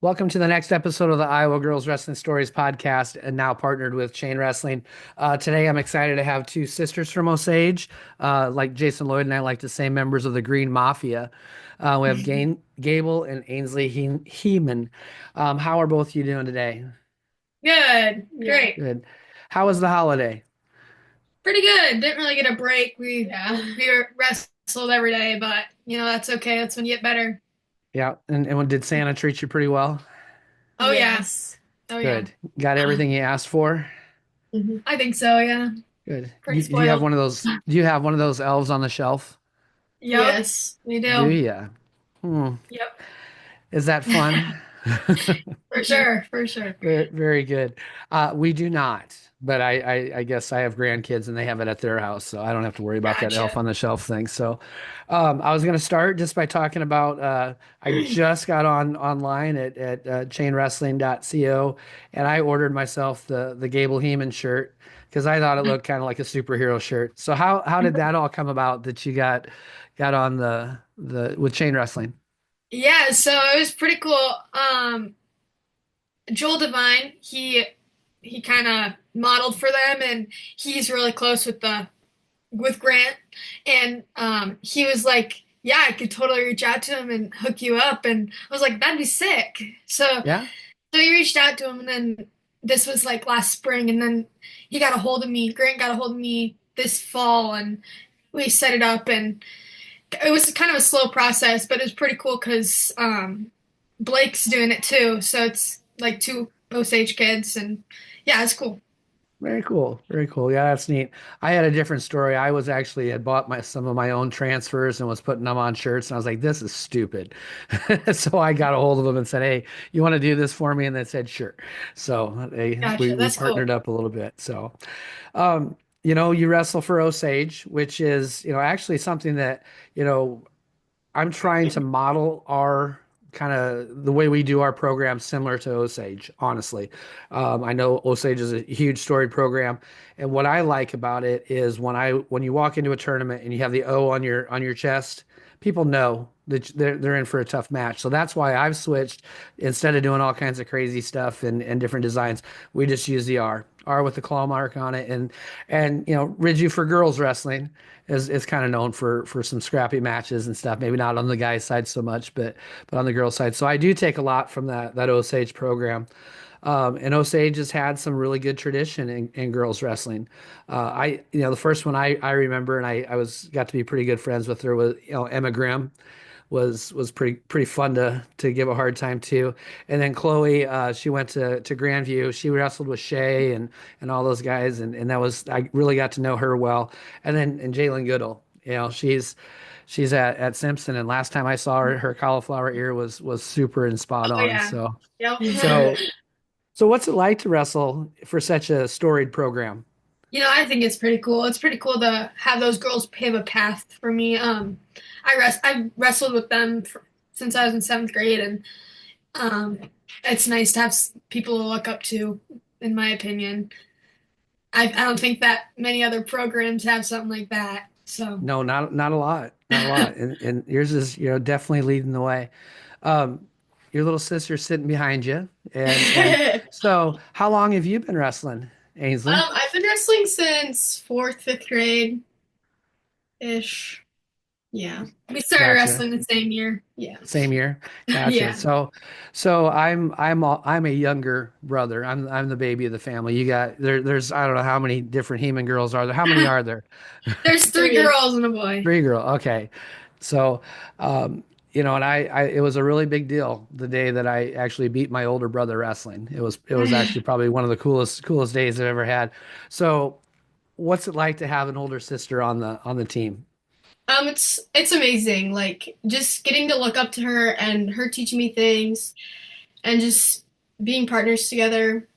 Welcome to the next episode of the Iowa Girls Wrestling Stories podcast, and now partnered with Chain Wrestling. Today, I'm excited to have two sisters from Osage, like Jason Lloyd and I like to say, members of the Green Mafia. We have Gable and Ainsley Hemann. How are both of you doing today? Good. Great. Good. How was the holiday? Pretty good. Didn't really get a break. We wrestled every day, but that's okay. That's when you get better. Yeah, and did Santa treat you pretty well? Oh yes. Oh yeah. Good. Got everything you asked for? I think so, yeah. Good. Pretty Do you have spoiled. one of those? Do you have one of those elves on the shelf? Yep. Yes, we Do do. you? Hmm. Yep. Is that fun? For sure, for sure. Very, very good. We do not, but I guess I have grandkids and they have it at their house, so I don't have to worry about that elf Gotcha. on the shelf thing. So, I was going to start just by talking about I just got online at chainwrestling.co and I ordered myself the Gable Heman shirt because I thought it looked kind of like a superhero shirt. So how did that all come about that you got on the with chain wrestling? Yeah, so it was pretty cool. Joel Devine, he kind of modeled for them, and he's really close with Grant, and he was like, "Yeah, I could totally reach out to him and hook you up." And I was like, "That'd be sick." Yeah. So he reached out to him, and then this was like last spring, and then he got a hold of me. Grant got a hold of me this fall, and we set it up, and it was kind of a slow process, but it was pretty cool because Blake's doing it too, so it's like two Osage kids, and yeah, it's cool. Very cool. Very cool. Yeah, that's neat. I had a different story. I was actually had bought some of my own transfers and was putting them on shirts, and I was like, "This is stupid." So I got a hold of them and said, "Hey, you want to do this for me?" And they said, "Sure." So we Gotcha, we that's partnered cool. up a little bit. So, you wrestle for Osage, which is actually something that you know I'm trying to model our kind of the way we do our program similar to Osage, honestly. I know Osage is a huge storied program, and what I like about it is when you walk into a tournament and you have the O on your chest, people know that they're in for a tough match. So that's why I've switched instead of doing all kinds of crazy stuff and different designs. We just use the R with the claw mark on it, and Ridgey for girls wrestling is kind of known for some scrappy matches and stuff. Maybe not on the guys' side so much, but on the girls' side. So I do take a lot from that Osage program. And Osage has had some really good tradition in girls wrestling. The first one I remember, and I was got to be pretty good friends with her was Emma Grimm was pretty fun to give a hard time to. And then Chloe, she went to Grandview. She wrestled with Shay and all those guys, and that was I really got to know her well. And Jalen Goodall, she's at Simpson, and last time I saw her, her cauliflower ear was super and spot Oh on. yeah. So Yep. so so what's it like to wrestle for such a storied program? I think it's pretty cool. It's pretty cool to have those girls pave a path for me. I wrestled with them since I was in seventh grade, and um, it's nice to have people to look up to. In my opinion, I don't think that many other programs have something like that. So, No, not a lot, not a lot. And yours is, definitely leading the way. Your little sister's sitting behind you, and so how long have you been wrestling, Ainsley? I've been wrestling since fourth, fifth grade ish. Yeah, we started Gotcha. wrestling the same year. Yeah, Same year. Gotcha. yeah. So I'm a younger brother. I'm the baby of the family. You got there's I don't know how many different Heman girls are there. How many are there? There's three girls and a boy. Three girl. Okay. So, and I it was a really big deal the day that I actually beat my older brother wrestling. It was actually probably one of the coolest days I've ever had. So, what's it like to have an older sister on the team? It's amazing. Like just getting to look up to her and her teaching me things and just being partners together.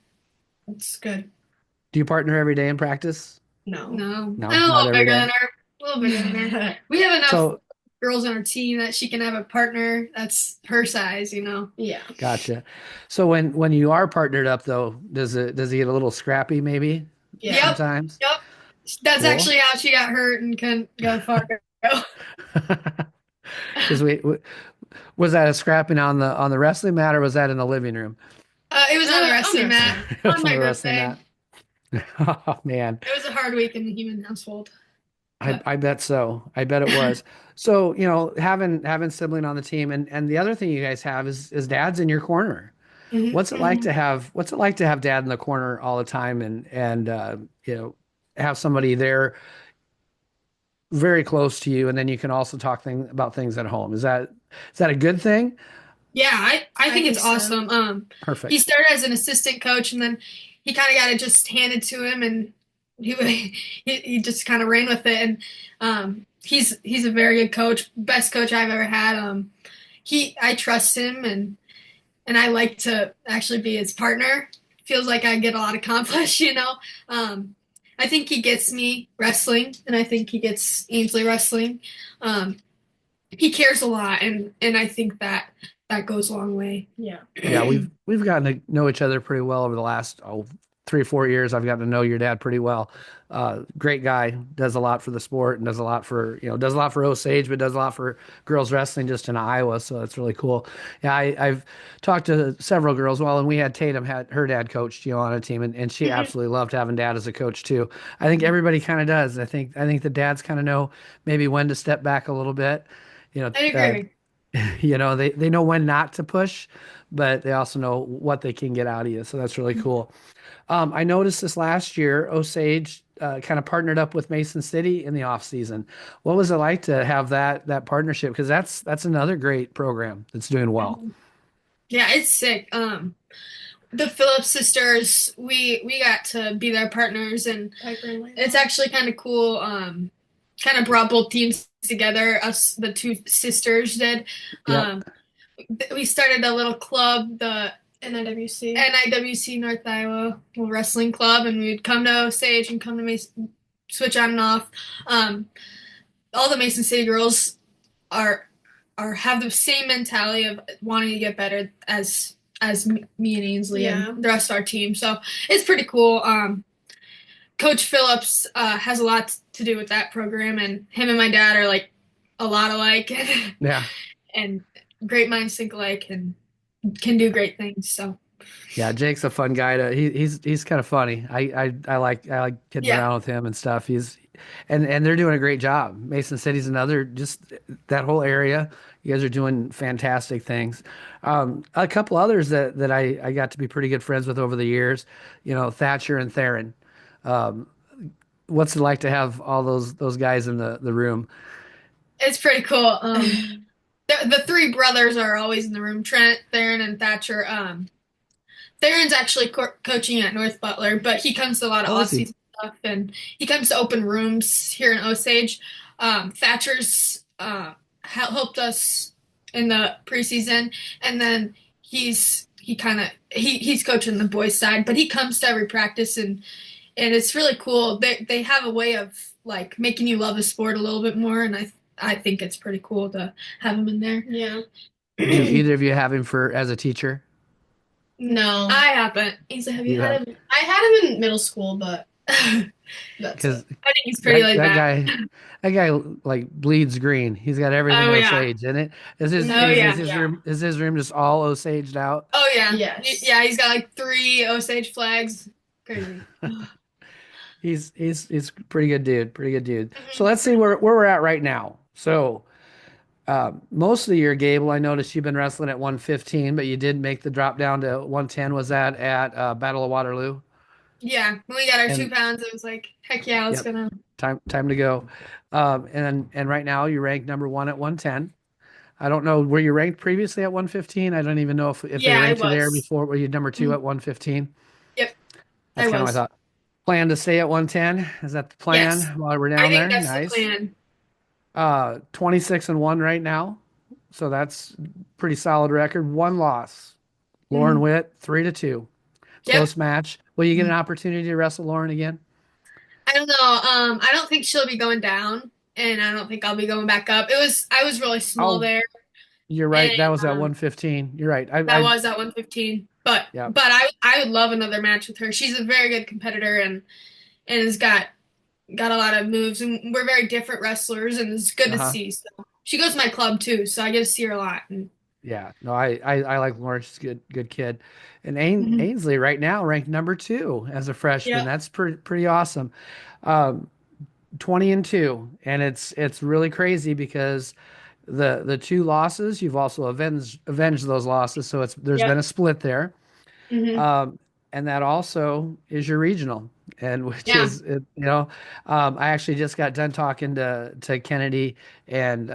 It's good. Do you partner every day in practice? No. I'm No, a not little every bigger day. than her. A little bigger than her. We have enough So, girls on our team that she can have a partner that's her size. Yeah. gotcha. So when you are partnered up though, does it get a little scrappy maybe Yeah. Yep. sometimes? Yep. That's Cool. actually how she got hurt and couldn't go far. Because we Was that a scrapping on the wrestling mat, or was that in the living room? It was on the On the wrestling wrestling mat mat. It was on on my the wrestling birthday. mat. Oh man, It was a hard week in the human household, I but I bet so. I bet it was. So, having sibling on the team, and the other thing you guys have is dad's in your corner. Mhm. What's it like to have dad in the corner all the time, and have somebody there very close to you, and then you can also talk about things at home. Is that a good thing? yeah, I I think it's think so. awesome. He Perfect. started as an assistant coach, and then he kind of got it just handed to him, and he he just kind of ran with it. And he's a very good coach, best coach I've ever had. I trust him, and I like to actually be his partner. Feels like I get a lot accomplished, you know. I think he gets me wrestling, and I think he gets Ainsley wrestling. Um, he cares a lot, and I think that goes a long way. Yeah. Yeah, we've gotten to know each other pretty well over the last 3 or 4 years. I've gotten to know your dad pretty well. Great guy, does a lot for the sport and does a lot for Osage, but does a lot for girls wrestling just in Iowa. So that's really cool. Yeah, I've talked to several girls. Well, and we had Tatum had her dad coached, on a team, and she Mhm. absolutely loved having dad as a coach too. I think everybody kind of does. I think the dads kind of know maybe when to step back a little bit. You know, I uh, agree. they know when not to push, but they also know what they can get out of you. So that's really cool. I noticed this last year, Osage kind of partnered up with Mason City in the off season. What was it like to have that partnership? Because that's another great program that's doing well. Yeah, it's sick. The Phillips sisters, we got to be their partners, and Piper and it's Layla. actually kind of cool. Kind of brought both teams together. Us, the two sisters, did. Yep. Um, we started a little club, the NIWC. NIWC North Iowa Wrestling Club, and we'd come to Osage and come to Mason, switch on and off. Um, all the Mason City girls are have the same mentality of wanting to get better as me and Ainsley Yeah. and the rest of our team. So it's pretty cool. Coach Phillips has a lot to do with that program, and him and my dad are like a lot alike, Yeah. and great minds think alike, and can do great things. So Yeah, Jake's a fun guy he's kind of funny. I like kidding yeah. around with him and stuff. And they're doing a great job. Mason City's another, just that whole area. You guys are doing fantastic things. A couple others that I got to be pretty good friends with over the years, Thatcher and Theron. Um, what's it like to have all those guys in the room? It's pretty cool. The three brothers are always in the room: Trent, Theron, and Thatcher. Theron's actually coaching at North Butler, but he comes to a lot of Oh, is he? off-season stuff, and he comes to open rooms here in Osage. Thatcher's helped us in the preseason, and then he's coaching the boys side, but he comes to every practice, and it's really cool. They have a way of like making you love the sport a little bit more, and I think it's pretty cool to have him in there. Yeah. Do either of you have him for as a teacher? No. I haven't. Ainsley, have you You have, had him? I had him in middle school, but I that's because it. think he's pretty that laid that back. guy that guy like bleeds green. He's got everything Oh yeah. Osage in it. Is his Oh is, is yeah. his Yeah. room is his room just all Osaged out? Oh yeah. Yes. Yeah, he's got like three Osage flags. Crazy. He's a pretty good dude. Pretty good dude. So Mhm. let's see where we're at right now. So most of the year, Gable, I noticed you've been wrestling at 115, but you did make the drop down to 110. Was that at Battle of Waterloo? Yeah, when we got our two And pounds, it was like, heck yeah, let's yep, go now. time to go. And right now you're ranked number one at 110. I don't know, were you ranked previously at 115? I don't even know if they Yeah, I ranked you there was. before. Were you number two Mhm. at 115? Yep, I That's kind of what I was. thought. Plan to stay at 110? Is that the plan Yes, while we're I down think there? that's the Nice. plan. 26 and 1 right now. So that's pretty solid record. One loss. Lauren Mhm. Witt, 3-2. Yep. Close match. Will you get an opportunity to wrestle Lauren again? I don't know. I don't think she'll be going down, and I don't think I'll be going back up. I was really small Oh, there, you're and right. That was at 115. You're right. that was at 115. Yeah. But I would love another match with her. She's a very good competitor, and has got a lot of moves, and we're very different wrestlers, and it's good to Uh-huh. see. So she goes to my club too, so I get to see her a lot. And Yeah, no, I like Lawrence. She's a good kid. And Mhm. Ainsley right now ranked number two as a freshman. Yeah, That's pretty awesome. Um, 20-2, and it's really crazy because the two losses you've also avenged those losses. So there's been yep, a split there. hmm Um, and that also is your regional, and which yeah. is, I actually just got done talking to Kennedy and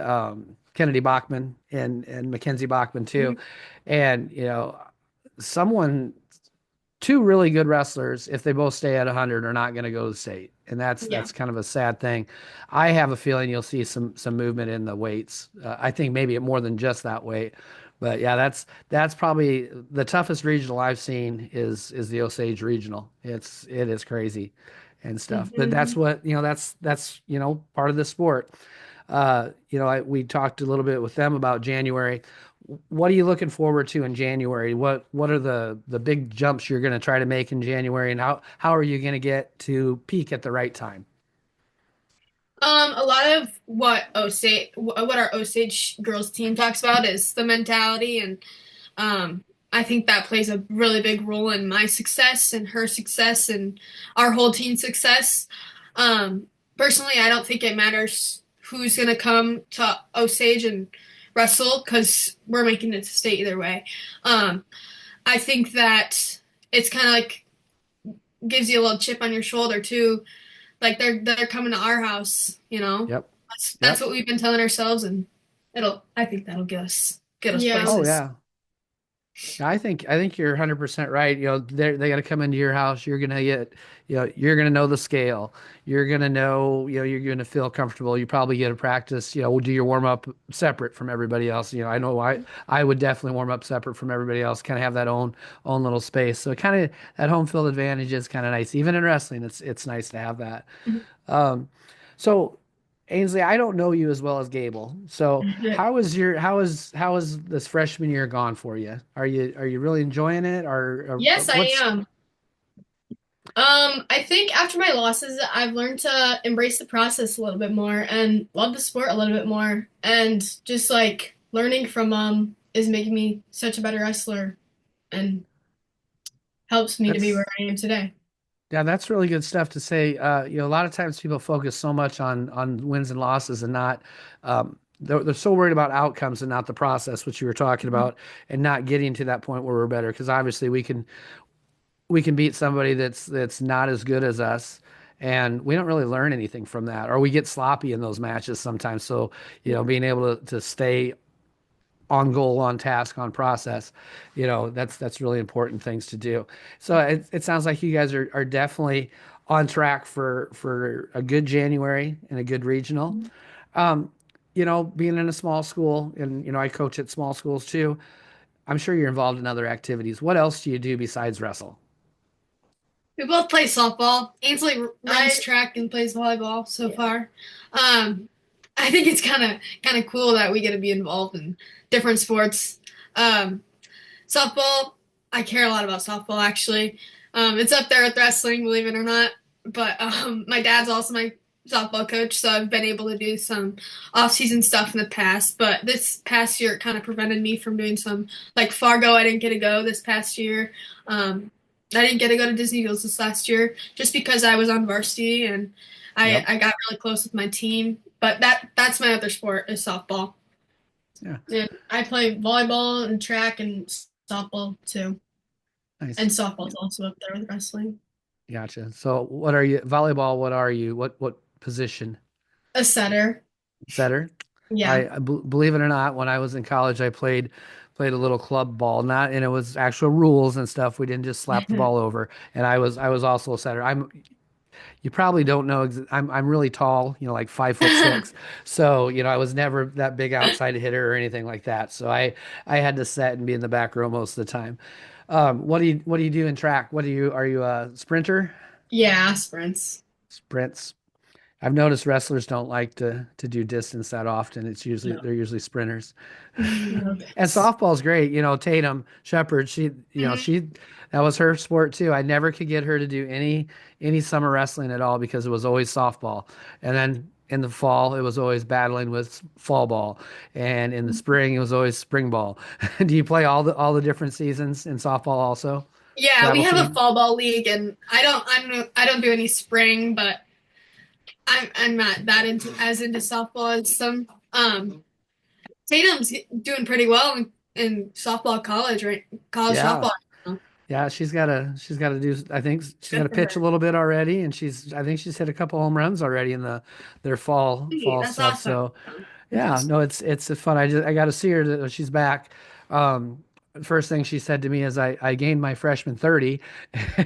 Kennedy Bachman and Mackenzie Bachman too. Mhm. And, someone, two really good wrestlers, if they both stay at 100, are not going to go to state. And Yeah. that's kind of a sad thing. I have a feeling you'll see some movement in the weights. I think maybe more than just that weight. But yeah, that's probably the toughest regional I've seen is the Osage regional. It is crazy and stuff. But that's hmm what, that's part of the sport. We talked a little bit with them about January. What are you looking forward to in January? What are the big jumps you're going to try to make in January, and how are you going to get to peak at the right time? A lot of what our Osage girls team talks about is the mentality, and I think that plays a really big role in my success and her success and our whole team's success. Um, Personally, I don't think it matters who's gonna come to Osage and wrestle because we're making it to state either way. Um, I think that it's kind of like gives you a little chip on your shoulder too, like they're coming to our house, you know. Yep. That's Yep. what we've been telling ourselves, and it'll I think that'll get us Yeah. Oh places. yeah. Yeah, I think you're 100% right. They got to come into your house. You're gonna get, you're gonna know the scale. You're gonna know, you're gonna feel comfortable. You probably get to practice. Do your warm up separate from everybody else. I know I would definitely warm up separate from everybody else. Kind of have that own little space. So kind of that home field advantage is kind of nice. Even in wrestling, it's nice to have that. Um, so Ainsley, I don't know you as well as Gable. So how is this freshman year gone for you? Are you really enjoying it? Or Yes, I what's am. I think after my losses, I've learned to embrace the process a little bit more and love the sport a little bit more. And just like learning from is making me such a better wrestler and helps me to be where that's I am today. yeah, that's really good stuff to say. A lot of times people focus so much on wins and losses and not they're so worried about outcomes and not the process, which you were talking about, and not getting to that point where we're better. Because obviously we can beat somebody that's not as good as us, and we don't really learn anything from that, or we get sloppy in those matches sometimes. So, being able to stay on goal, on task, on process, that's really important things to do. So it sounds like you guys are definitely on track for a good January and a good regional. Um, being in a small school, and I coach at small schools too. I'm sure you're involved in other activities. What else do you do besides wrestle? We both play softball. Ainsley runs I track and plays volleyball so Yeah. far. Um, I think it's kind of cool that we get to be involved in different sports. Um, Softball, I care a lot about softball actually. It's up there with wrestling, believe it or not. But my dad's also my softball coach, so I've been able to do some off-season stuff in the past. But this past year, it kind of prevented me from doing some like Fargo. I didn't get to go this past year. I didn't get to go to Disney Hills this last year just because I was on varsity and I Yep. I got really close with my team. But that's my other sport is softball. Yeah. and I play volleyball and track and softball too. Nice. And softball's also up there with wrestling. Gotcha. So what are you, volleyball, what are you? What position? A setter. Setter? Yeah. Believe it or not, when I was in college, I played a little club ball, not and it was actual rules and stuff. We didn't just slap the ball over. And I was also a setter. You probably don't know. I'm really tall, like 5'6". So, I was never that big outside hitter or anything like that. So I had to set and be in the back row most of the time. What do you do in track? Are you a sprinter? Yeah, sprints. Sprints. I've noticed wrestlers don't like to do distance that often. No. They're usually sprinters. No And thanks. softball's great. Tatum Shepard, she that was her sport too. I never could get her to do any summer wrestling at all because it was always softball. And then in the fall, it was always battling with fall ball, and in the spring, it was always spring ball. Do you play all the different seasons in softball also? Yeah, we Travel have a team? fall ball league, and I don't do any spring, but I'm not that into softball as some. Tatum's doing pretty well in softball college, right? College Yeah. softball. Yeah, she's gotta do I think she's got Good to for pitch a her. little bit already, and I think she's hit a couple home runs already in their fall That's stuff. awesome. So yeah, Impressive. no, it's fun. I got to see her when she's back. Um, First thing she said to me is I gained my freshman 30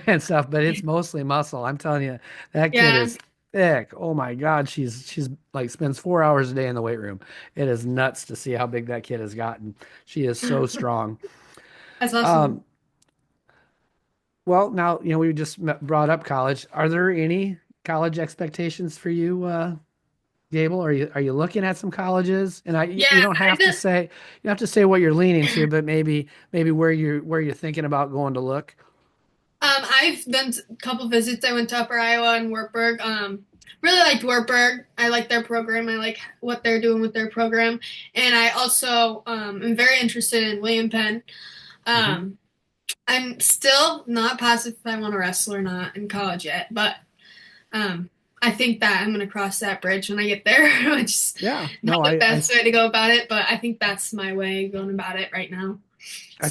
and stuff, but it's mostly muscle. I'm telling you, that kid Yeah, is thick. Oh my God, she's like spends 4 hours a day in the weight room. It is nuts to see how big that kid has gotten. She is so strong. that's awesome. Um, well, now, we just brought up college. Are there any college expectations for you, Gable? Are you looking at some colleges? And Yeah, you don't I have to did. say what you're leaning to, but maybe where you're thinking about going to look. I've done a couple visits. I went to Upper Iowa and Wartburg. Really liked Wartburg. I like their program. I like what they're doing with their program, and I also am very interested in William Penn. Hmm. Um, I'm still not positive if I want to wrestle or not in college yet, but um, I think that I'm going to cross that bridge when I get there, which is Yeah, not no, the best way to go about it, but I think that's my way going about it right now. So, I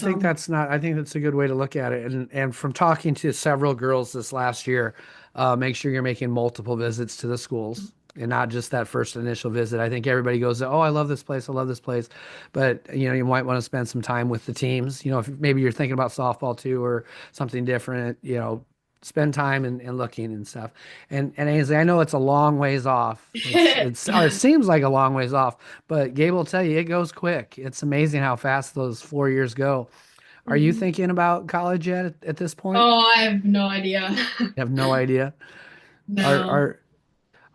think that's a good way to look at it. And from talking to several girls this last year, make sure you're making multiple visits to the schools and not just that first initial visit. I think everybody goes, "Oh, I love this place. I love this place." But, you might want to spend some time with the teams. If maybe you're thinking about softball too or something different, spend time and looking and stuff. And Ainsley, I know it's a long ways off. Or it seems like a long ways off, but Gabe will tell you it goes quick. It's amazing how fast those 4 years go. Are you mhm. thinking about college yet at this point? Oh, I have no idea. I have no idea. Are No. are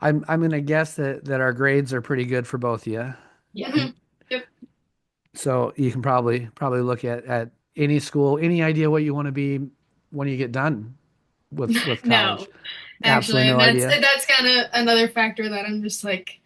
I'm gonna guess that our grades are pretty good for both of you, Yeah. Mhm. Yep. so you can probably look at any school. Any idea what you want to be when you get done with No, college? actually, Absolutely and no that's idea. that's kind of another factor that I'm just like,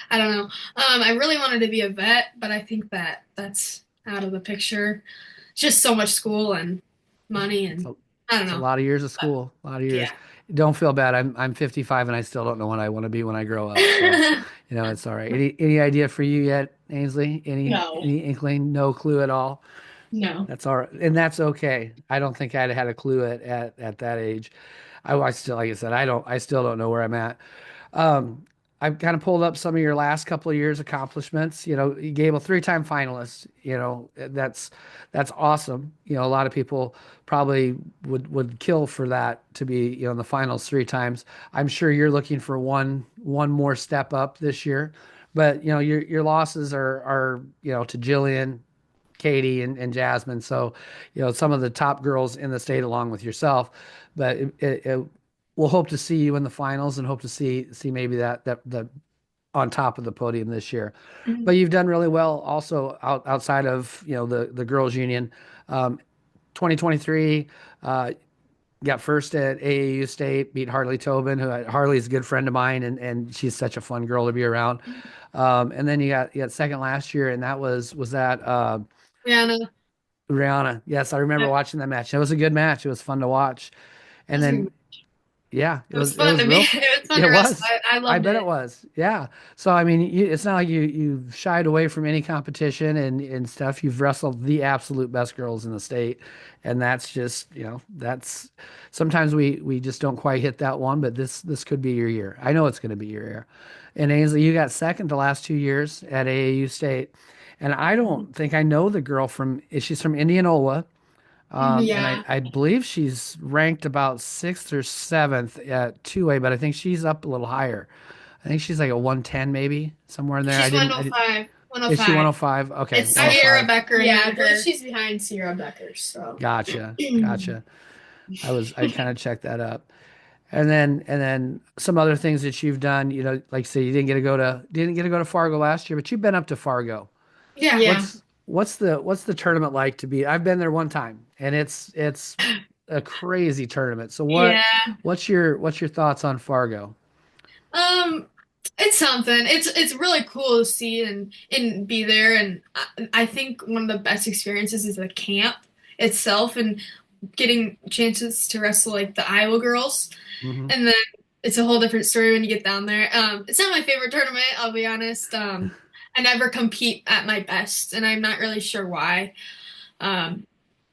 I don't know. I really wanted to be a vet, but I think that that's out of the picture. It's just so much school and money, It's and a I don't it's a know. lot of years of But school, a lot of years. yeah. Don't feel bad. I'm 55 and I still don't know what I want to be when I grow up. So, it's all right. Any idea for you yet, Ainsley? Any No. any inkling? No clue at all. No. That's all right, and that's okay. I don't think I'd had a clue at that age. I still, like I said, I still don't know where I'm at. Um, I've kind of pulled up some of your last couple of years' accomplishments. You gave a three-time finalist. That's awesome. A lot of people probably would kill for that to be, in the finals three times. I'm sure you're looking for one more step up this year, but your losses are to Jillian, Katie, and Jasmine. So, some of the top girls in the state along with yourself. But we'll hope to see you in the finals and hope to see maybe that on top of the podium this year. But you've done really well also outside of the girls union. Um, 2023, got first at AAU State, beat Harley Tobin, who Harley's a good friend of mine, and she's such a fun girl to be around. And then you got second last year, and was that Rihanna. Rihanna. Yes, I remember Yep. watching that match. It was a good match. It was fun to watch. And That's a then yeah, it It was was it fun was to be. real. It was fun It to wrestle. was. I I loved bet it it. was. Yeah. So I mean, it's not like you shied away from any competition and stuff. You've wrestled the absolute best girls in the state, and that's just that's sometimes we just don't quite hit that one. But this could be your year. I know it's going to be your year. And Ainsley, you got second the last 2 years at AAU State, and I don't think I know the girl she's from Indianola. And I, Yeah. I believe she's ranked about sixth or seventh at 2A, but I think she's up a little higher. I think she's like a 110 maybe somewhere in there. She's 105. Is she 105. 105? Okay, It's I Sierra 105. Becker and yeah, I believe Macker. she's behind Sierra Becker, so Gotcha. Gotcha. I kind of checked that up. And then some other things that you've done, like say you didn't get to go to Fargo last year, but you've been up to Fargo. Yeah. yeah. What's the tournament like to be? I've been there one time, and it's a crazy tournament. So Yeah. what's your thoughts on Fargo? Um, It's something. It's really cool to see and be there. And I think one of the best experiences is the camp itself and getting chances to wrestle like the Iowa girls. Hmm. And then it's a whole different story when you get down there. It's not my favorite tournament, I'll be honest. I never compete at my best, and I'm not really sure why. Um,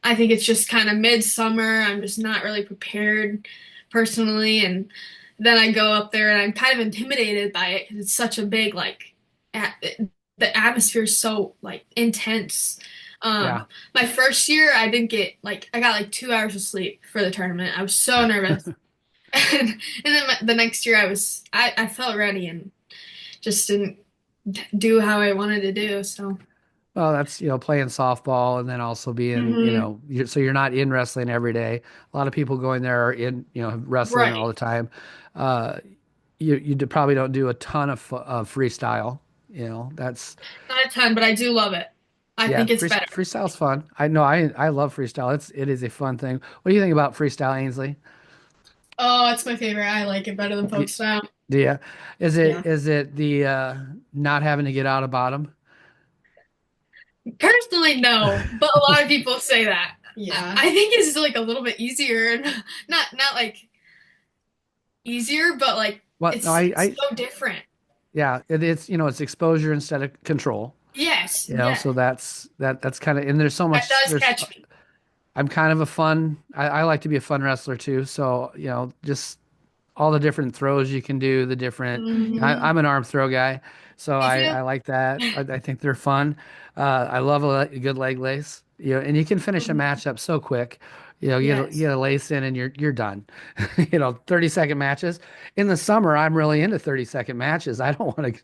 I think it's just kind of midsummer. I'm just not really prepared personally, and then I go up there and I'm kind of intimidated by it because it's such a big like the atmosphere is so like intense. Um, Yeah. my first year, I didn't get like I got like 2 hours of sleep for the tournament. I was so nervous, and then the next year I felt ready and just didn't do how I wanted to do. So. Well, that's, playing softball and then also being, Hmm. so you're not in wrestling every day. A lot of people going there are in, wrestling all Right. the time. Uh, you probably don't do a ton of freestyle. That's, Not a ton, but I do love it. I yeah, think it's better. freestyle's fun. I know I love freestyle. It is a fun thing. What do you think about freestyle, Ainsley? Oh, it's my favorite. I like it better than Do, folk style. do you? Is it Yeah. is it the not having to get out of bottom? Personally, no, but a lot of people say that. Yeah. I think it's like a little bit easier and not like easier, but like What? No, it's so different. yeah, it's exposure instead of control. Yes, So yes. that's kind of, and there's so That much does there's catch me. I'm kind of a fun I like to be a fun wrestler too. So, just all the different throws you can do, the different Hmm. I'm an arm throw guy, so Me I too. like that. I think they're fun. I love a good leg lace, and you can finish a match up so quick. You Yes. get a lace in and you're done. 30-second matches. In the summer, I'm really into 30-second matches. I don't want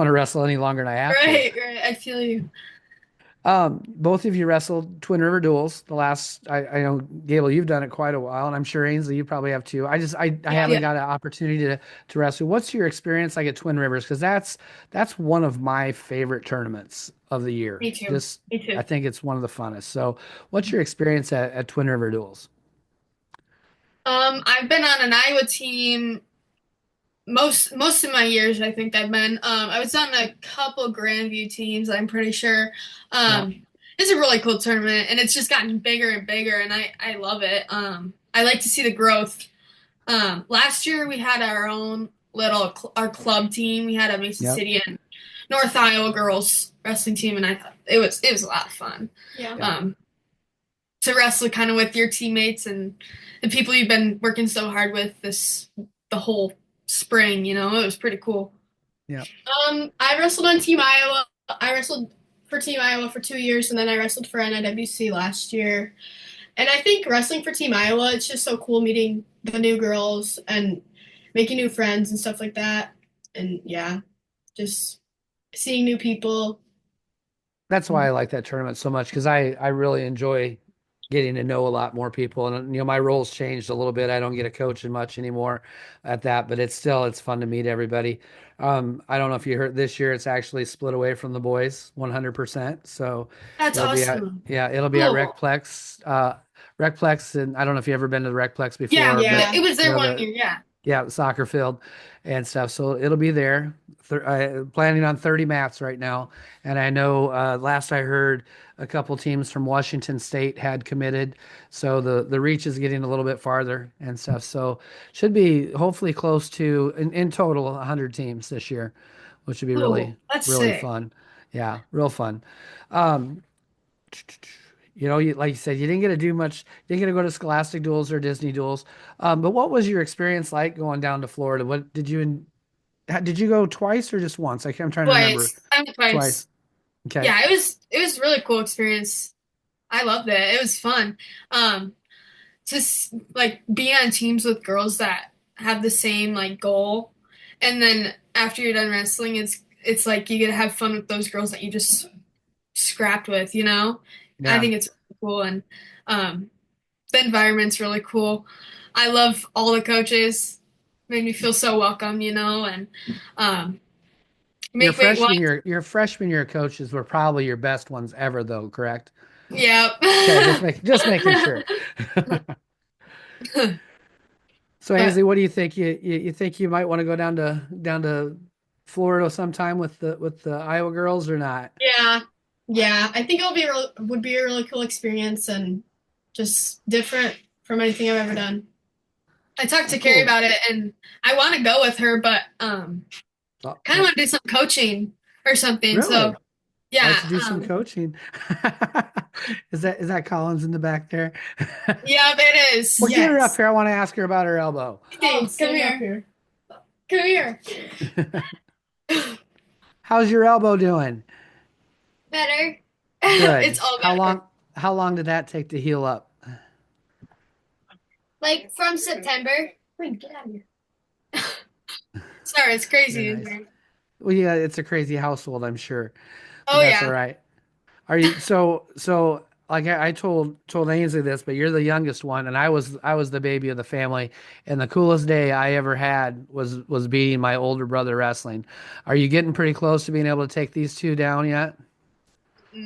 to wrestle any longer than I have to. Right, right. I feel you. Both of you wrestled Twin River duels. The last, I know, Gable, you've done it quite a while, and I'm sure Ainsley, you probably have too. I Yeah, haven't yeah. got an opportunity to wrestle. What's your experience like at Twin Rivers? Because that's one of my favorite tournaments of the year. Me too. Just, Me I too. think it's one of the funnest. So, what's your experience at Twin River duels? I've been on an Iowa team most of my years. I think I've been. I was on a couple Grandview teams. I'm pretty sure. Yeah, It's a really cool tournament, and it's just gotten bigger and bigger, and I love it. I like to see the growth. Last year we had our own our club team. We had a Mason yep, City and North Iowa girls wrestling team, and I thought it was a lot of fun. Yeah. yeah. Um, to wrestle kind of with your teammates and the people you've been working so hard with the whole spring. It was pretty cool. Yeah. I wrestled on Team Iowa. I wrestled for Team Iowa for 2 years, and then I wrestled for NIWC last year. And I think wrestling for Team Iowa, it's just so cool meeting the new girls and making new friends and stuff like that. And yeah, just seeing new people. That's why I like that tournament so much because I really enjoy getting to know a lot more people. And my role's changed a little bit. I don't get a coach much anymore at that, but it's fun to meet everybody. I don't know if you heard this year it's actually split away from the boys 100%. So That's it'll be at awesome. yeah, it'll be at Cool. Recplex, and I don't know if you've ever been to the Recplex Yeah, before, but Yeah. it was there one the year. Yeah. yeah, the soccer field and stuff. So it'll be there. Planning on 30 mats right now. And I know last I heard, a couple teams from Washington State had committed. So the reach is getting a little bit farther and stuff. So should be hopefully close to, in total, 100 teams this year, which would be really, Cool. That's really sick. fun. Yeah, real fun. Um, like you said, you didn't get to do much. You didn't get to go to Scholastic duels or Disney duels. But what was your experience like going down to Florida? What did you go twice or just once? I'm trying to remember. Twice. I went twice. Twice. Okay. Yeah, it was a really cool experience. I loved it. It was fun. Um, like be on teams with girls that have the same like goal, and then after you're done wrestling, it's like you get to have fun with those girls that you just scrapped with. I Yeah. think it's really cool, and um, the environment's really cool. I love all the coaches. Made me feel so welcome, and um, Your make one. freshman year, your freshman year coaches were probably your best ones ever, though, correct? Yeah. Okay, just making sure. So But Ainsley, what do you think? You think you might want to go down to Florida sometime with the Iowa girls or not? Yeah. Yeah. I think would be a really cool experience and just different from anything I've ever done. I talked Oh, to Carrie cool. about it, and I want to go with her, but Oh, kind of oh, want to do some coaching or something. So really? Like yeah, to do some coaching? Is that Collins in the back there? yeah, it is. Well, get her up Yes. here. I want to ask her about her elbow. Thanks. Come here. Come here. How's your elbow doing? Better. Good. It's all better. How long did that take to heal up? Like from September. Wait, get out of here. Sorry, it's Very crazy in nice. here. Well, yeah, it's a crazy household, I'm sure, but Oh that's all yeah. right. Are you like I told Ainsley this, but you're the youngest one, and I was the baby of the family, and the coolest day I ever had was beating my older brother wrestling. Are you getting pretty close to being able to take these two down yet?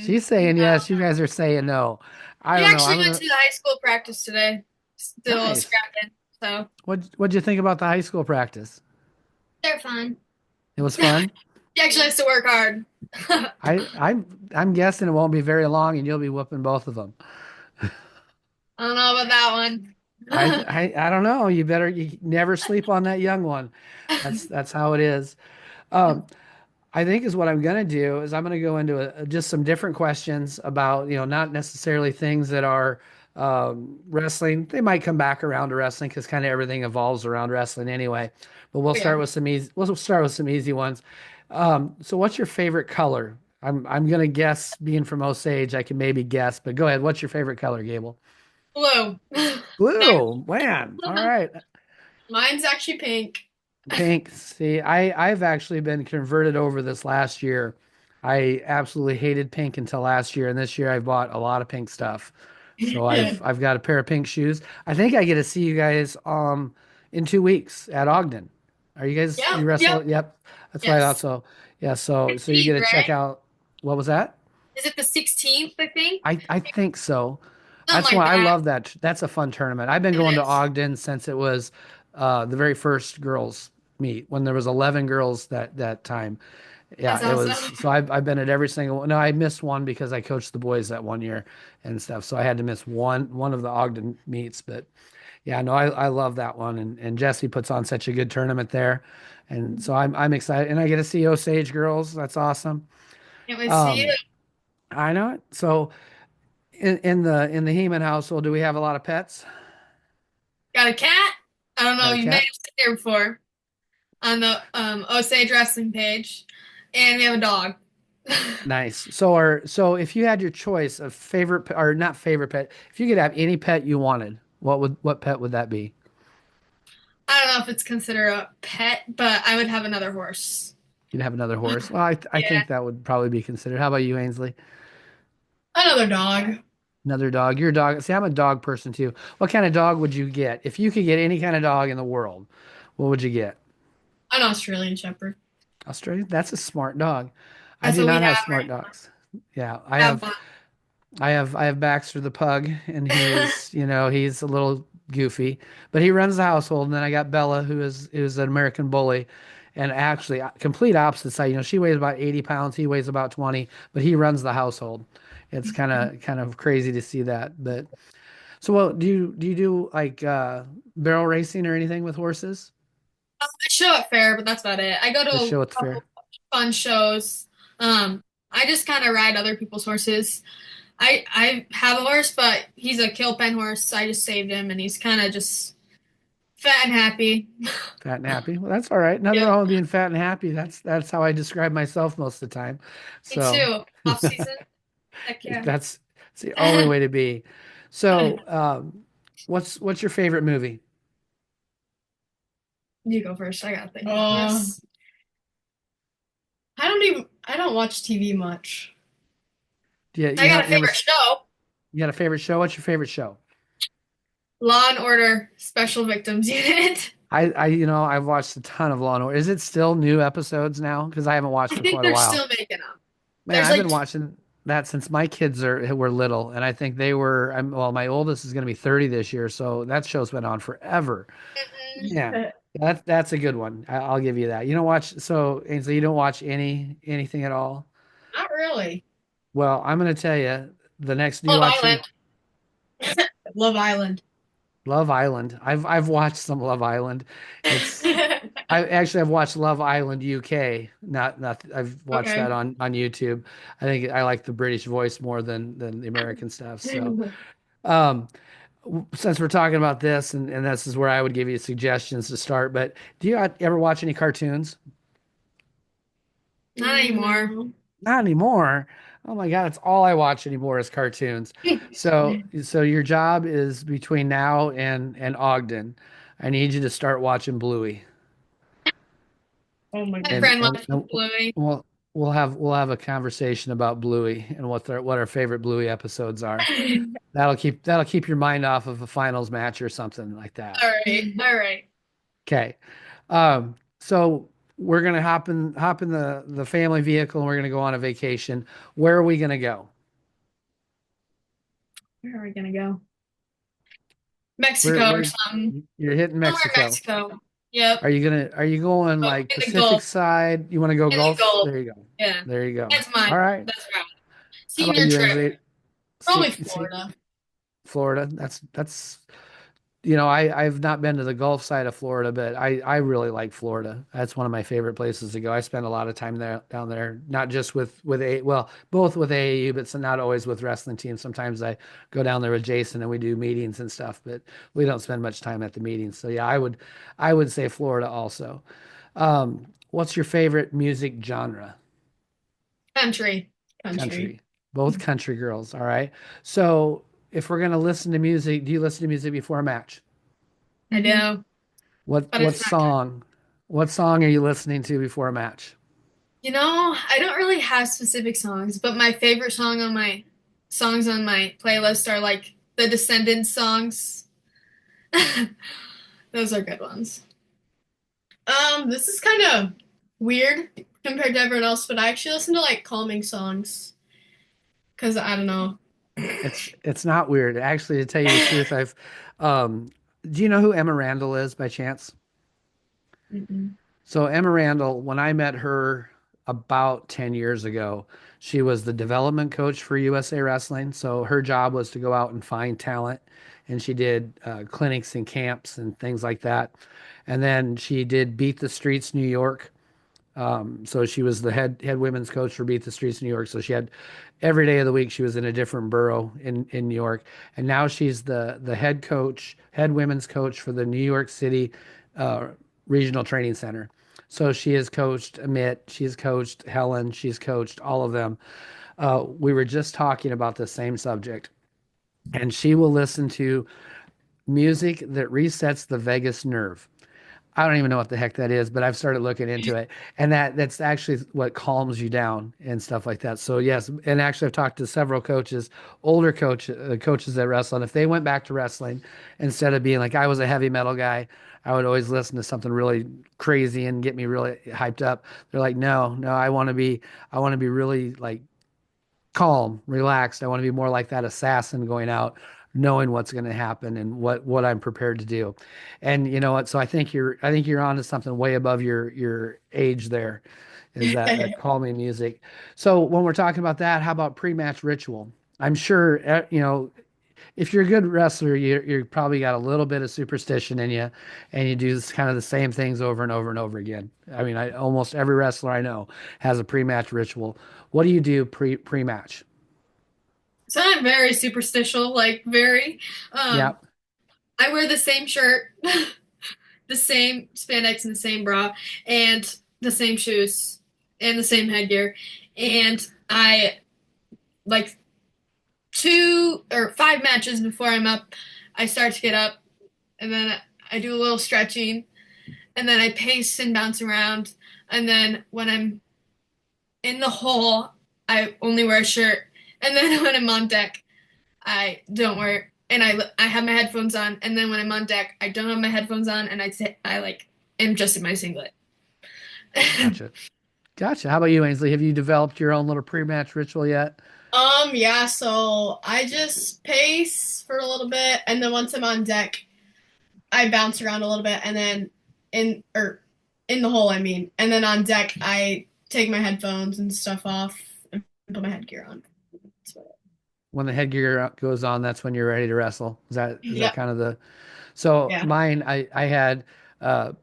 She's saying No. yes. You guys are saying no. I We don't know. actually I'm went to gonna the high school practice today. Still nice. scrapping. So What'd you think about the high school practice? they're fun. It was fun. He actually has to work hard. I I'm guessing it won't be very long, and you'll be whooping both of them. don't know about that one. I don't know. You never sleep on that young one. That's how it is. Um, I think is what I'm gonna do is I'm gonna go into just some different questions about not necessarily things that are wrestling. They might come back around to wrestling because kind of everything evolves around wrestling anyway. But Oh yeah. we'll start with some easy ones. So what's your favorite color? I'm gonna guess being from Osage, I can maybe guess, but go ahead. What's your favorite color, Gable? Blue. There. Blue. Man. All right. Mine's actually pink. Pink. See, I've actually been converted over this last year. I absolutely hated pink until last year, and this year I've bought a lot of pink stuff. So I've got a pair of pink shoes. I think I get to see you guys in 2 weeks at Ogden. Are you guys Yep. you Yep. wrestle? Yep. That's what I thought Yes. so. Yeah, so you get 16th, to check right? out what was that? Is it the 16th, I think? I think so. Something That's like why I that. love that. That's a fun tournament. I've been It going to is. Ogden since it was the very first girls meet when there was 11 girls that time. Yeah, That's it was. awesome. So I've been at every single one. No, I missed one because I coached the boys that one year and stuff. So I had to miss one of the Ogden meets. But yeah, no, I love that one. And Jesse puts on such a good tournament there. And so I'm excited. And I get to see Osage girls. That's awesome. Can't wait to see you. Um, I know it. So in the Heman household, do we have a lot of pets? Got a cat? I don't know. Got a You may have cat? seen her before on the Osage Wrestling page. And we have a dog. Nice. So if you had your choice of favorite or not favorite pet, if you could have any pet you wanted, what pet would that be? I don't know if it's considered a pet, but I would have another horse. You'd have another horse. Well, I Yeah. think that would probably be considered. How about you, Ainsley? Another dog. Another dog. You're a dog. See, I'm a dog person too. What kind of dog would you get? If you could get any kind of dog in the world, what would you get? An Australian Shepherd. Australian? That's a smart dog. I That's do what we not have have smart right dogs. Yeah, now. Have one. I have Baxter the pug, and he's a little goofy, but he runs the household. And then I got Bella, who is an American bully, and actually complete opposite side. She weighs about 80 pounds, he weighs about 20, but he runs the household. It's kind of crazy to see that. But so, well, do you do like barrel racing or anything with horses? I show at fair, but that's about it. I go to Just a show it couple fair. fun shows. I just kind of ride other people's horses. I have a horse, but he's a kill pen horse. I just saved him, and he's kind of just fat and happy. Fat and happy. Well, that's all right. Nothing Yep, wrong with being fat and happy. That's how I describe myself most of the time. me So too. Off season, heck yeah. that's the only way to be. So, what's your favorite movie? You go first. I gotta think about Uh, this. I don't watch TV much. Do you I you got a have you ever favorite show: you got a favorite show? What's your favorite show? Law and Order Special Victims Unit. I've watched a ton of Law and Order. Is it still new episodes now? Because I haven't watched I for think quite a they're while. still making them. Man, There's I've like been watching that since my kids were little, and I think well, my oldest is going to be 30 this year, so that show's been on forever. mm, Yeah. That's a good one. I'll give you that. You don't watch so Ainsley, you don't watch anything at all. Not really. Well, I'm gonna tell you the next. Do you Love watch any Island. Love Island. Love Island? I've watched some Love Island. It's I actually I've watched Love Island UK. Not I've watched Okay. that on YouTube. I think I like the British voice more than the American stuff. So, um, since we're talking about this, and this is where I would give you suggestions to start. But do you ever watch any cartoons? Not anymore. No. Not anymore. Oh my God, it's all I watch anymore is cartoons. So your job is between now and Ogden. I need you to start watching Bluey. Oh my My goodness. friend watches Bluey. We'll have a conversation about Bluey and what our favorite Bluey episodes are. That'll keep your mind off of a finals match or something like that. All right. All right. Okay. So we're gonna hop in the family vehicle and we're gonna go on a vacation. Where are we gonna go? Where are we gonna go? Where Mexico or where something. you're hitting Somewhere in Mexico. Mexico. Yep. Are you going Oh, like in the Pacific Gulf. side? You want to go In the Gulf? Gulf. There you go. Yeah. There you go. That's mine. All right. That's right. How about Senior you, trip. Ainsley? Probably See, Florida. Florida. I've not been to the Gulf side of Florida, but I really like Florida. That's one of my favorite places to go. I spend a lot of time there down there, not just both with AAU, but not always with wrestling teams. Sometimes I go down there with Jason and we do meetings and stuff, but we don't spend much time at the meetings. So yeah, I would say Florida also. What's your favorite music genre? Country. Country. Country. Both country girls. All right. So if we're gonna listen to music, do you listen to music before a match? I Mhm. know. What But what it's not good. song? What song are you listening to before a match? I don't really have specific songs, but my favorite songs on my playlist are like the Descendants songs. Those are good ones. This is kind of weird compared to everyone else, but I actually listen to like calming songs because I don't know. It's not weird. Actually, to tell you the truth, I've do you know who Emma Randall is by chance? Mm-mm. So Emma Randall, when I met her about 10 years ago, she was the development coach for USA Wrestling. So her job was to go out and find talent, and she did clinics and camps and things like that. And then she did Beat the Streets New York. So she was the head women's coach for Beat the Streets New York. So she had every day of the week she was in a different borough in New York, and now she's the head women's coach for the New York City uh, Regional Training Center. So she has coached Amit, she's coached Helen, she's coached all of them. We were just talking about the same subject, and she will listen to music that resets the vagus nerve. I don't even know what the heck that is, but I've started looking into it, and that's actually what calms you down and stuff like that. So yes, and actually I've talked to several coaches, older coaches that wrestle, and if they went back to wrestling instead of being like I was a heavy metal guy, I would always listen to something really crazy and get me really hyped up. They're like, no, no, I want to be really like calm, relaxed. I want to be more like that assassin going out, knowing what's going to happen and what I'm prepared to do. And you know what? So I think you're onto something way above your age there, is that calming music. So when we're talking about that, how about pre-match ritual? I'm sure if you're a good wrestler, you probably got a little bit of superstition in you, and you do kind of the same things over and over and over again. I mean, almost every wrestler I know has a pre-match ritual. What do you do pre-match? So I'm very superstitial, like very. Yeah, Um, I wear the same shirt, the same spandex and the same bra, and the same shoes and the same headgear. And I like 2 or 5 matches before I'm up, I start to get up, and then I do a little stretching, and then I pace and bounce around, and then when I'm in the hole, I only wear a shirt, and then when I'm on deck, I don't wear, and I have my headphones on, and then when I'm on deck, I don't have my headphones on, and I like am just in my singlet. gotcha. Gotcha. How about you, Ainsley? Have you developed your own little pre-match ritual yet? Yeah, so I just pace for a little bit, and then once I'm on deck, I bounce around a little bit, and then in the hole, I mean. And then on deck, I take my headphones and stuff off and put my headgear on. That's what When the headgear goes on, that's when you're ready to wrestle. Is that Yep. kind of the so Yeah. mine I had uh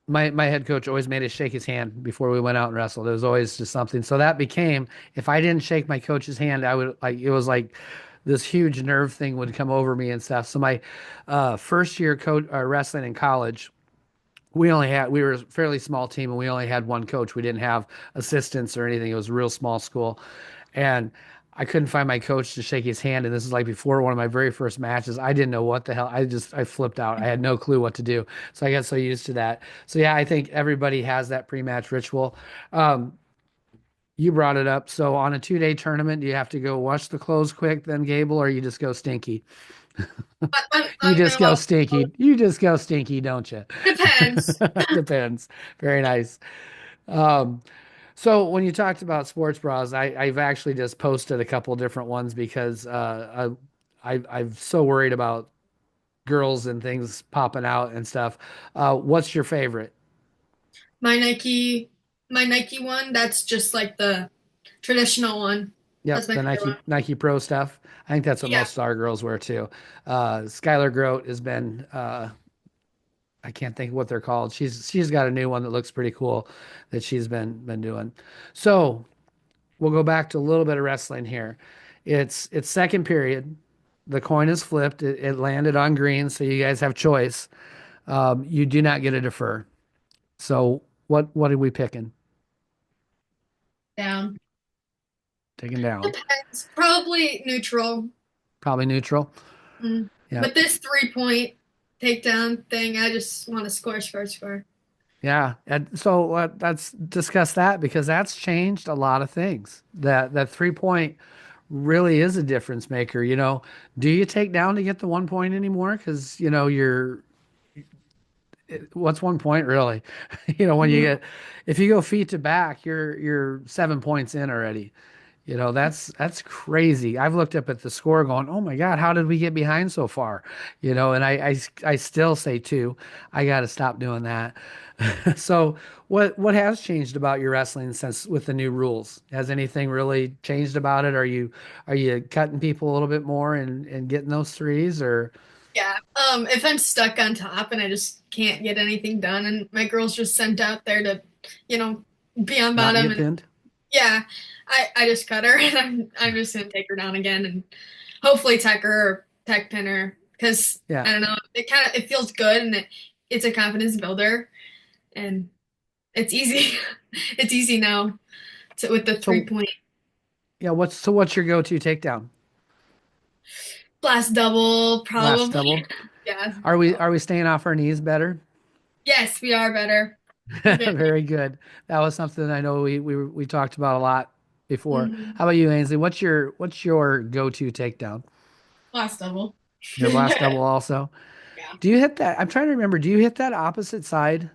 my head coach always made us shake his hand before we went out and wrestled. It was always just something. So that became if I didn't shake my coach's hand, I would like it was like this huge nerve thing would come over me and stuff. So my first year coach wrestling in college, we were a fairly small team and we only had one coach. We didn't have assistants or anything. It was a real small school. And I couldn't find my coach to shake his hand. And this is like before one of my very first matches. I didn't know what the hell. I flipped out. I had no clue what to do. So I got so used to that. So yeah, I think everybody has that pre-match ritual. Um, you brought it up. So on a 2-day tournament, do you have to go wash the clothes quick, then Gable, or you just go stinky? You I'm just gonna go well, stinky. You just go stinky, don't you? depends. Depends. Very nice. Um, so when you talked about sports bras, I've actually just posted a couple different ones because I'm so worried about girls and things popping out and stuff. What's your favorite? My Nike, my Nike one, that's just like the traditional one. That's Yep, my the favorite one. Nike Pro stuff. I think that's what Yeah. most star girls wear too. Skylar Grote has been I can't think of what they're called. She's got a new one that looks pretty cool that she's been doing. So we'll go back to a little bit of wrestling here. It's second period. The coin is flipped. It landed on green, so you guys have choice. You do not get a defer. So what are we picking? Down. Taking down. Depends. Probably neutral. Probably neutral. Mm. Yep. But this 3 point takedown thing, I just want to score, score, score. Yeah. And so let's discuss that because that's changed a lot of things. That 3 point really is a difference maker. Do you take down to get the 1 point anymore? Because what's 1 point really? When you Mhm. get if you go feet to back, you're 7 points in already. That's crazy. I've looked up at the score going, oh my God, how did we get behind so far? And I still say two. I got to stop doing that. So what has changed about your wrestling since with the new rules? Has anything really changed about it? Are you cutting people a little bit more and getting those threes or Yeah. If I'm stuck on top and I just can't get anything done, and my girl's just sent out there to, you know, be on not bottom, get and pinned? yeah, I just cut her, and I'm just gonna take her down again, and hopefully tech her or tech pin her, because Yeah. I don't know, it feels good, and it's a confidence builder, and it's easy. It's easy now with the three So point yeah, what's your go-to takedown? blast double, Last probably. double. Yeah. Are we staying off our knees better? Yes, we are better. We're getting Very good. That was something I know we talked about a lot before. mhm. How about you, Ainsley? What's your go-to takedown? Last double. Your blast double also? Yeah. Do you hit that? I'm trying to remember. Do you hit that opposite side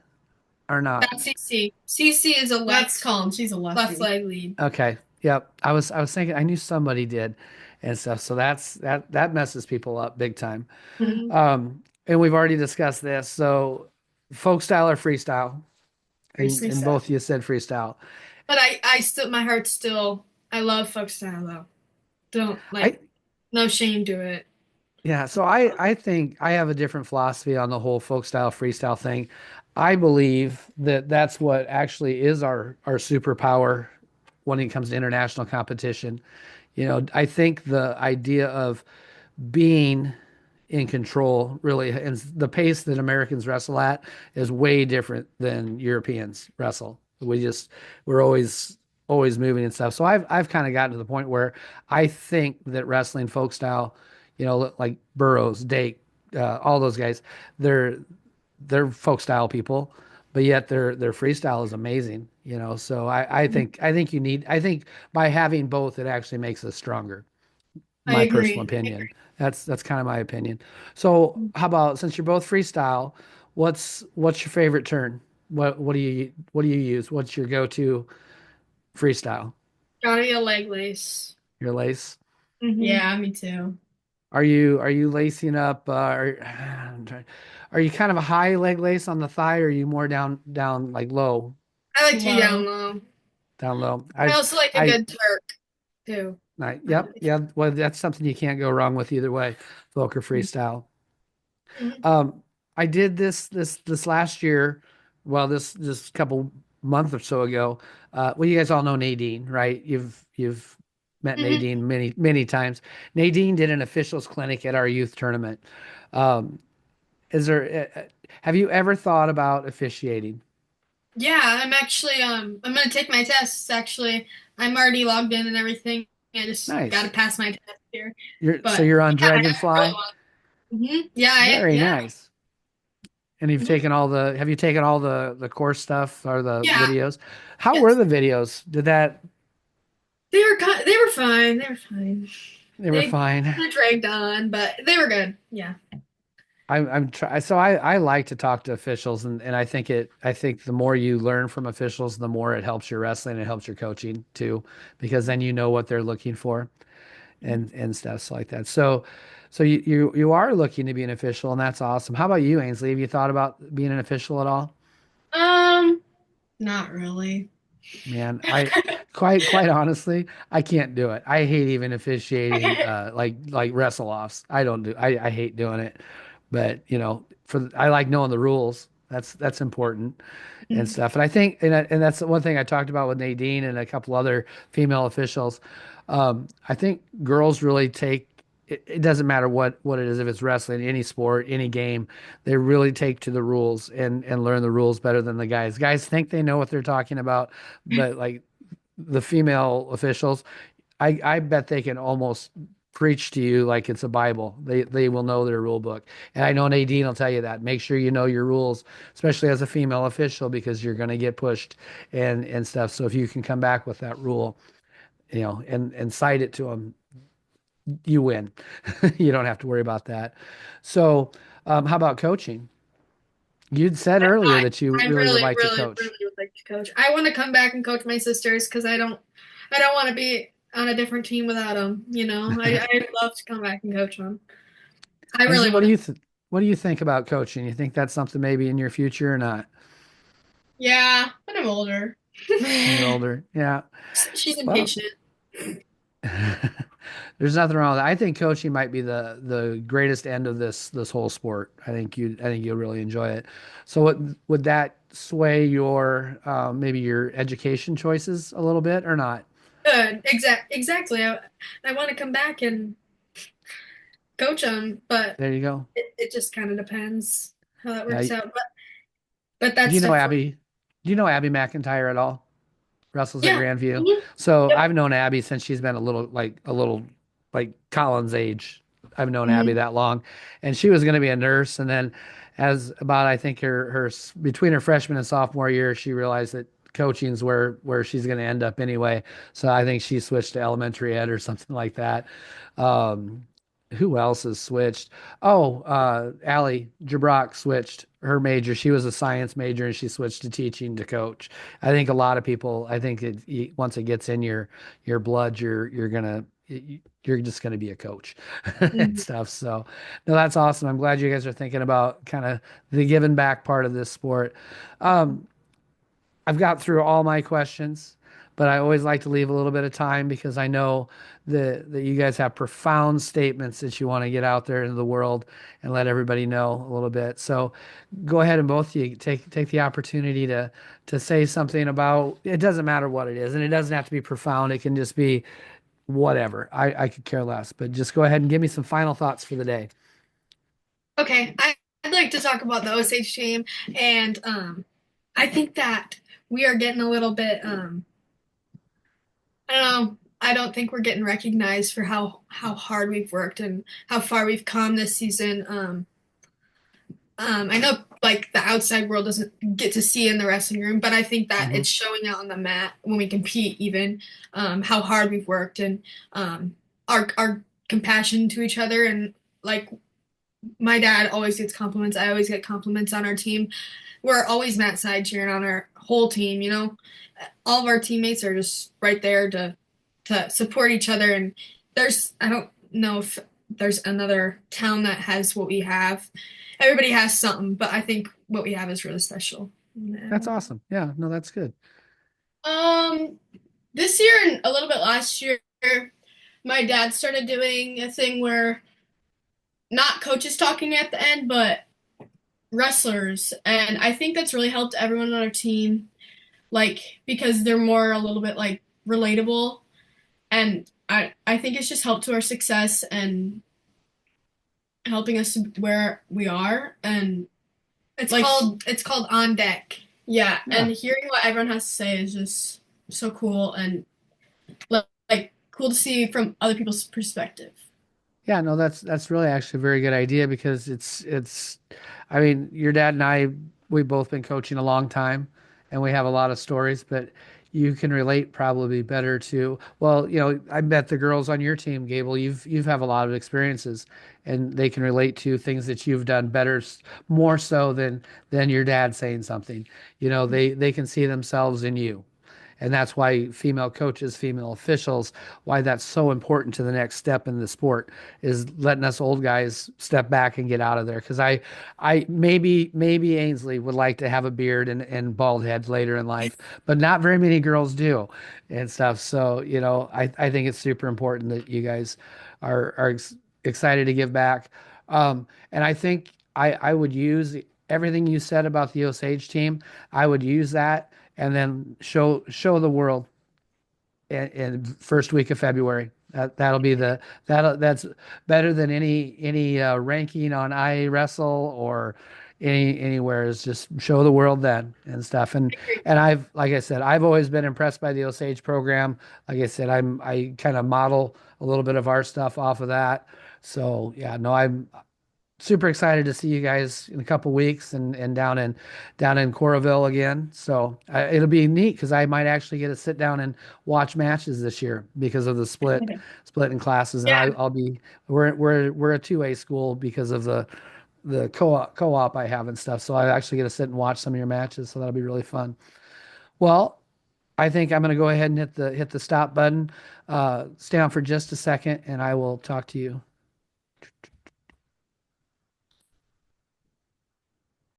or not? That's CC. CC is a That's left calm. She's a left lefty. leg lead. Okay. Yep. I was thinking I knew somebody did and stuff. So that messes people up big time. Mhm. And we've already discussed this. So folk style or freestyle? And Freestyle. both you said freestyle. But I still, my heart still, I love folk style though. Don't I like, no shame to it. Yeah, so I think I have a different philosophy on the whole folk style freestyle thing. I believe that that's what actually is our superpower when it comes to international competition. I think the idea of being in control really and the pace that Americans wrestle at is way different than Europeans wrestle. We're always moving and stuff. So I've kind of gotten to the point where I think that wrestling folk style, like Burroughs, Dake, all those guys, they're they're folk style people, but yet their freestyle is amazing. So I think I think by having both it actually makes us stronger, I my personal agree. opinion. That's kind of my opinion. So how about since you're both freestyle, what's your favorite turn? What do you use? What's your go-to freestyle? Gotta be a leg lace. Your lace? Hmm. Yeah, me too. Are you lacing up? Are you kind of a high leg lace on the thigh, or are you more down like low, I like to be down Low. low. down low? I also like a I, good Turk too. yep, yeah. Well, that's something you can't go wrong with either way, folk or freestyle. Mhm. Um, I did this last year. Well, this couple month or so ago. Well, you guys all know Nadine, right? You've met Mhm. Nadine many times. Nadine did an officials clinic at our youth tournament. Um, is there? Have you ever thought about officiating? Yeah, I'm gonna take my tests actually. I'm already logged in and everything. I just gotta Nice. pass my test here. So But you're on yeah, I really Dragonfly. want. Yeah, Very yeah. nice. And you've Mhm. taken all the. Have you taken all the course stuff or the Yeah. videos? How were Yes. the videos? Did that? They were fine. They were fine. They were They fine. kind of dragged on, but they were good. Yeah. I'm try so I like to talk to officials and I think the more you learn from officials, the more it helps your wrestling, it helps your coaching too, because then you know what they're looking for and stuff like that. So you are looking to be an official and that's awesome. How about you, Ainsley? Have you thought about being an official at all? Um, Not really. Man, I quite honestly, I can't do it. I hate even officiating like wrestle offs. I hate doing it. But, I like knowing the rules. That's important and stuff. And I think and that's one thing I talked about with Nadine and a couple other female officials. I think girls really take it doesn't matter what it is, if it's wrestling, any sport, any game, they really take to the rules and learn the rules better than the guys. Guys think they know what they're talking about, but like the female officials, I bet they can almost preach to you like it's a Bible. They will know their rule book. And I know Nadine will tell you that. Make sure you know your rules, especially as a female official, because you're going to get pushed and stuff. So if you can come back with that rule, and cite it to them, you win. You don't have to worry about that. So, how about coaching? You'd said earlier that you I really would really, like to really, coach. really would like to coach. I want to come back and coach my sisters because I don't want to be on a different team without them. I'd love to come back and coach them. I Ainsley, really want to. what do you think about coaching? You think that's something maybe in your future or not? Yeah, when I'm older. When you're older, yeah. She's Well, impatient. there's nothing wrong with that. I think coaching might be the greatest end of this whole sport. I think you'll really enjoy it. So, would that sway your maybe your education choices a little bit or not? Good. Exactly. I want to come back and coach them, but There you go. it just kind of depends how that Yeah. works out. But Do you that's know definitely Abby? Do you know Abby McIntyre at all? Wrestles at yeah. Grandview. Mhm. So Yep. I've known Abby since she's been a little like Colin's age. I've known Abby Mhm. that long, and she was going to be a nurse, and then as about I think her between her freshman and sophomore year, she realized that coaching's where she's going to end up anyway. So I think she switched to elementary ed or something like that. Um, who else has switched? Oh, Allie Jabrock switched her major. She was a science major and she switched to teaching to coach. I think a lot of people, I think once it gets in your blood, you're just gonna be a coach and Mhm. stuff. So, no, that's awesome. I'm glad you guys are thinking about kind of the giving back part of this sport. Um, I've got through all my questions, but I always like to leave a little bit of time because I know that you guys have profound statements that you want to get out there into the world and let everybody know a little bit. So go ahead and both of you take the opportunity to say something about it. Doesn't matter what it is, and it doesn't have to be profound. It can just be whatever. I could care less, but just go ahead and give me some final thoughts for the day. Okay, I'd like to talk about the Osage team, and I think that we are getting a little bit I don't know. I don't think we're getting recognized for how hard we've worked and how far we've come this season. I know like the outside world doesn't get to see in the wrestling room, but I think that Hmm. it's showing out on the mat when we compete, even how hard we've worked and our compassion to each other. And like my dad always gets compliments. I always get compliments on our team. We're always mat side cheering on our whole team. All of our teammates are just right there to support each other. And I don't know if there's another town that has what we have. Everybody has something, but I think what we have is really special. That's awesome. Yeah, no, that's good. Um, this year and a little bit last year, my dad started doing a thing where not coaches talking at the end, but wrestlers, and I think that's really helped everyone on our team, like because they're more a little bit like relatable, and I think it's just helped to our success and helping us to where we are, and like It's called On Deck. yeah, Yeah. and hearing what everyone has to say is just so cool and like cool to see from other people's perspective. Yeah, no, that's really actually a very good idea because it's I mean, your dad and I we've both been coaching a long time and we have a lot of stories, but you can relate probably better to well, I bet the girls on your team, Gable, you've have a lot of experiences and they can relate to things that you've done better more so than your dad saying something. They can see themselves in you. And that's why female coaches, female officials, why that's so important to the next step in the sport is letting us old guys step back and get out of there. Because I maybe Ainsley would like to have a beard and bald head later in life, but not very many girls do and stuff. So, I think it's super important that you guys are excited to give back. And I think I would use everything you said about the Osage team. I would use that and then show the world in first week of February. That'll be that's better than any ranking on I wrestle or anywhere is just show the world then and stuff. And I've like I said, I've always been impressed by the Osage program. Like I said, I kind of model a little bit of our stuff off of that. So yeah, no, I'm super excited to see you guys in a couple weeks and down in Coraville again. So it'll be neat because I might actually get to sit down and watch matches this year because of the split in classes, and Yeah, I'll be we're a 2A school because of the co-op I have and stuff. So I actually get to sit and watch some of your matches. So that'll be really fun. Well, I think I'm going to go ahead and hit the stop button. Stay on for just a second, and I will talk to you.